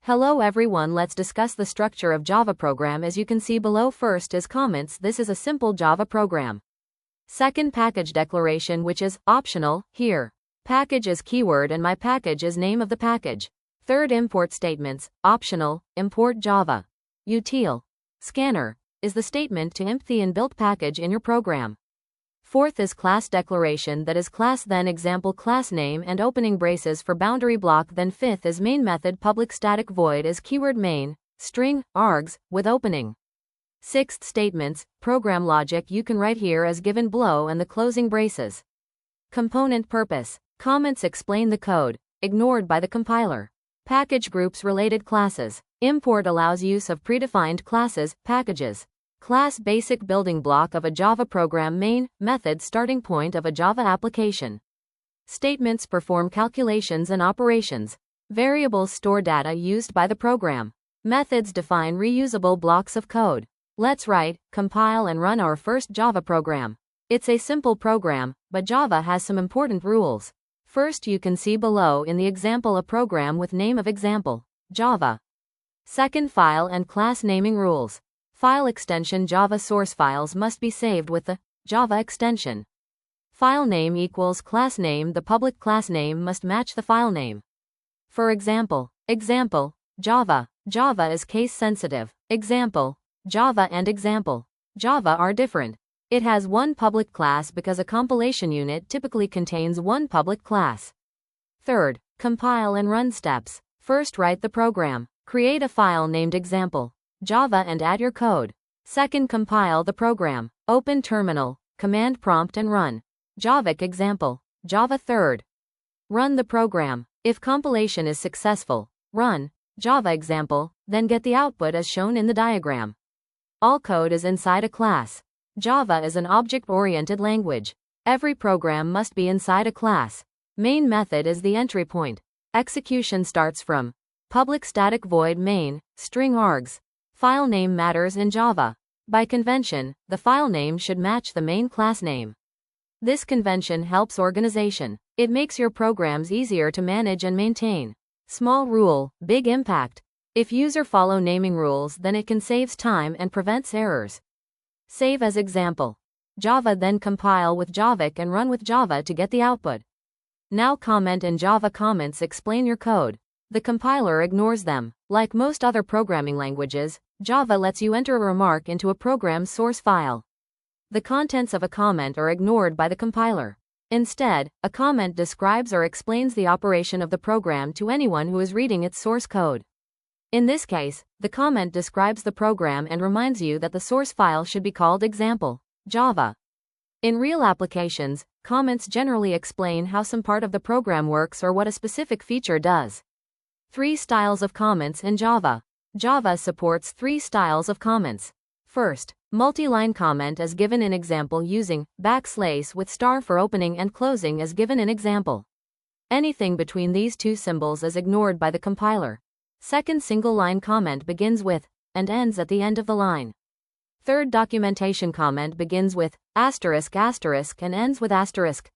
Hello everyone, let's discuss the structure of Java program. As you can see below, first is comments. This is a simple Java program. Second, package declaration, which is optional. Here, package is keyword and my package is name of the package. Third, import statements, optional. Import Java util scanner is the statement to imp the inbuilt package in your program. Fourth is class declaration, that is class then example class name and opening braces for boundary block. Then fifth is main method, public static void is keyword main, string, args, with opening. Sixth, statements, program logic you can write here as given below and the closing braces. Component purpose, comments explain the code, ignored by the compiler. Package groups, related classes, import allows use of predefined classes, packages. Class, basic building block of a Java program. Main method, starting point of a Java application. Statements perform calculations and operations. Variables store data used by the program. Methods define reusable blocks of code. Let's write, compile and run our first Java program. It's a simple program, but Java has some important rules. First, you can see below in the example a program with name of example, Java. Second, file and class naming rules. File extension, Java source files must be saved with the Java extension. File name equals class name. The public class name must match the file name. For example, Java. Java is case sensitive. Example, Java and example, Java are different. It has one public class because a compilation unit typically contains one public class. Third, compile and run steps. First, write the program. Create a file named example Java and add your code. Second, compile the program. Open terminal, command prompt and run Java example, Java. Third, run the program. If compilation is successful, run Java example, then get the output as shown in the diagram. All code is inside a class. Java is an object-oriented language. Every program must be inside a class. Main method is the entry point. Execution starts from public static void main, string args. File name matters in Java. By convention, the file name should match the main class name. This convention helps organization. It makes your programs easier to manage and maintain. Small rule, big impact. If user follow naming rules, then it can saves time and prevents errors. Save as example Java, then compile with Javac and run with Java to get the output. Now comment in Java. Comments explain your code. The compiler ignores them. Like most other programming languages, Java lets you enter a remark into a program's source file. The contents of a comment are ignored by the compiler. Instead, a comment describes or explains the operation of the program to anyone who is reading its source code. In this case, the comment describes the program and reminds you that the source file should be called example Java. In real applications, comments generally explain how some part of the program works or what a specific feature does. 3 styles of comments in Java. Java supports 3 styles of comments. First, multi-line comment as given in example using \, with star for opening and closing as given in example. Anything between these two symbols is ignored by the compiler. Second, single-line comment begins with and ends at the end of the line. Third, documentation comment begins with **** and ends with ***.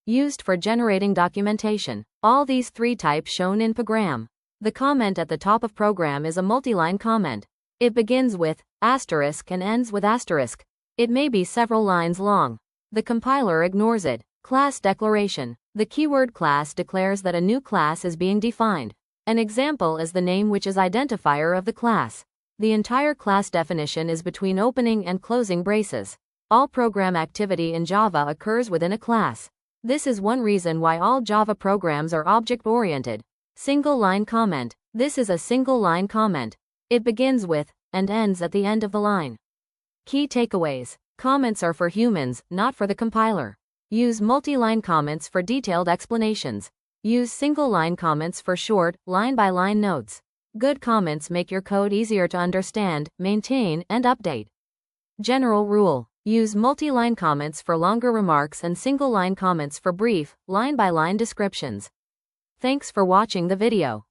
Used for generating documentation. All these 3 types shown in program. The comment at the top of program is a multi-line comment. It begins with *** and ends with ***. It may be several lines long. The compiler ignores it. Class declaration. The keyword class declares that a new class is being defined. An example is the name, which is identifier of the class. The entire class definition is between opening and closing braces. All program activity in Java occurs within a class. This is one reason why all Java programs are object-oriented. Single-line comment. This is a single-line comment. It begins with and ends at the end of the line. Key takeaways. Comments are for humans, not for the compiler. Use multi-line comments for detailed explanations. Use single-line comments for short, line-by-line notes. Good comments make your code easier to understand, maintain, and update. General rule. Use multi-line comments for longer remarks and single-line comments for brief, line-by-line descriptions. Thanks for watching the video.